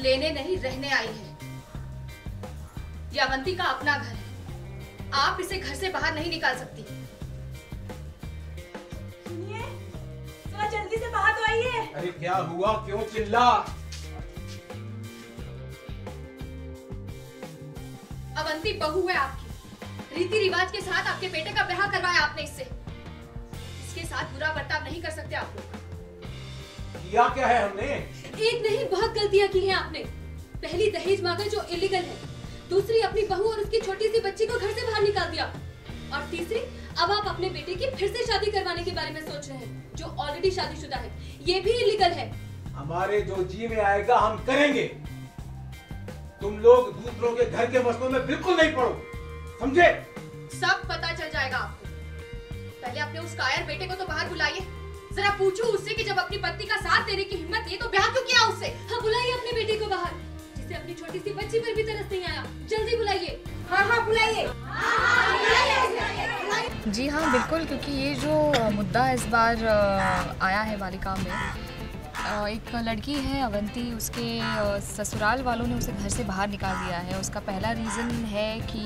लेने नहीं रहने आई है। ये अवंती का अपना घर है, आप इसे घर से बाहर नहीं निकाल सकती। सुनिए, थोड़ा जल्दी से बाहर तो आइए। अरे क्या हुआ, क्यों चिल्ला? अवंती बहू है आपकी, रीति रिवाज के साथ आपके बेटे का ब्याह करवाया आपने इससे। इसके साथ बुरा बर्ताव नहीं कर सकते आप लोग। किया क्या है हमने? एक नहीं, बहुत गलतियां की हैं आपने। पहली दहेज मांगा जो इलीगल है, दूसरी अपनी बहू और उसकी छोटी सी बच्ची को घर से बाहर निकाल दिया, और तीसरी अब आप अपने बेटे की फिर से शादी करवाने के बारे में सोच रहे हैं जो ऑलरेडी शादीशुदा है। ये भी इलीगल है। हमारे जो जी में आएगा हम करेंगे। तुम लोग दूसरों के घर के मसलों में बिल्कुल नहीं पड़ो, समझे? सब पता चल जाएगा आपको। पहले अपने उस कायर बेटे को तो बाहर बुलाइए, जरा पूछो उससे कि जब अपनी पत्नी का साथ देने की हिम्मत है तो ब्याह क्यों किया उससे। हाँ, बुलाइए अपने बेटे को बाहर, जिसे अपनी छोटी सी बच्ची पर भी तरस नहीं आया। जल्दी बुलाइए। हाँ बुलाइए। जी हाँ बिल्कुल, क्योंकि ये जो मुद्दा इस बार आया है बालिका में, एक लड़की है अवंती, उसके ससुराल वालों ने उसे घर से बाहर निकाल दिया है। उसका पहला रीज़न है कि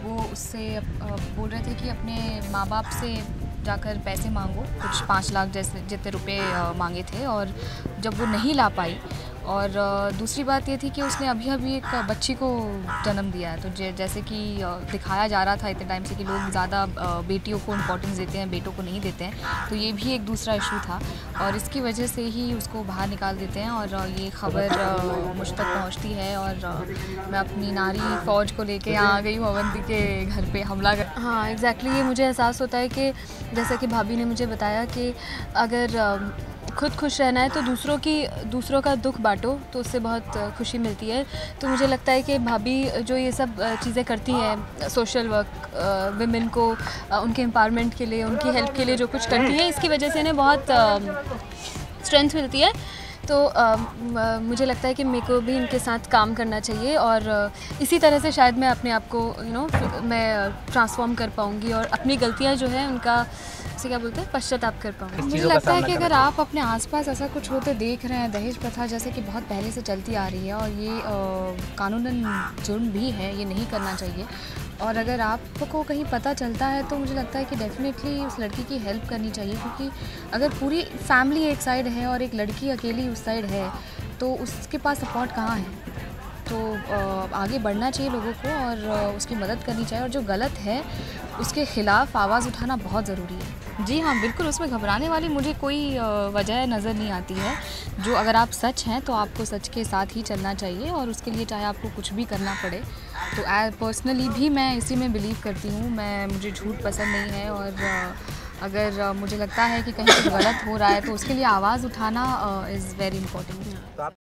वो उससे बोल रहे थे कि अपने माँ बाप से जाकर पैसे मांगो, कुछ 5 लाख जैसे जितने रुपए मांगे थे, और जब वो नहीं ला पाई, और दूसरी बात ये थी कि उसने अभी एक बच्ची को जन्म दिया है। तो जैसे कि दिखाया जा रहा था इतने टाइम से कि लोग ज़्यादा बेटियों को इम्पोर्टेंस देते हैं, बेटों को नहीं देते हैं, तो ये भी एक दूसरा इशू था, और इसकी वजह से ही उसको बाहर निकाल देते हैं। और ये खबर मुझ तक पहुंचती है, और मैं अपनी नारी फ़ौज को लेके यहाँ आ गई हूँ अवंती के घर पे हमला कर। हाँ एग्जैक्टली, ये मुझे एहसास होता है कि जैसा कि भाभी ने मुझे बताया कि अगर खुद खुश रहना है तो दूसरों का दुख बांटो, तो उससे बहुत खुशी मिलती है। तो मुझे लगता है कि भाभी जो ये सब चीज़ें करती हैं, सोशल वर्क, विमेन को उनके एम्पावरमेंट के लिए, उनकी हेल्प के लिए जो कुछ करती हैं, इसकी वजह से इन्हें बहुत स्ट्रेंथ मिलती है। तो मुझे लगता है कि मेरे को भी इनके साथ काम करना चाहिए, और इसी तरह से शायद मैं अपने आप को मैं ट्रांसफॉर्म कर पाऊँगी, और अपनी गलतियाँ जो है उनका से क्या बोलते हैं पश्चाताप कर पाऊँगी। मुझे लगता है कि अगर आप अपने आसपास ऐसा कुछ होते देख रहे हैं, दहेज प्रथा जैसे कि बहुत पहले से चलती आ रही है, और ये कानूनन जुर्म भी है, ये नहीं करना चाहिए, और अगर आपको कहीं पता चलता है तो मुझे लगता है कि डेफिनेटली उस लड़की की हेल्प करनी चाहिए, क्योंकि अगर पूरी फैमिली एक साइड है और एक लड़की अकेली उस साइड है तो उसके पास सपोर्ट कहाँ है। तो आगे बढ़ना चाहिए लोगों को, और उसकी मदद करनी चाहिए, और जो गलत है उसके ख़िलाफ़ आवाज़ उठाना बहुत ज़रूरी है। जी हाँ बिल्कुल, उसमें घबराने वाली मुझे कोई वजह नज़र नहीं आती है। जो अगर आप सच हैं तो आपको सच के साथ ही चलना चाहिए, और उसके लिए चाहे आपको कुछ भी करना पड़े। तो पर्सनली भी मैं इसी में बिलीव करती हूँ। मुझे झूठ पसंद नहीं है, और अगर मुझे लगता है कि कहीं कुछ गलत हो रहा है तो उसके लिए आवाज़ उठाना इज़ वेरी इंपॉर्टेंट।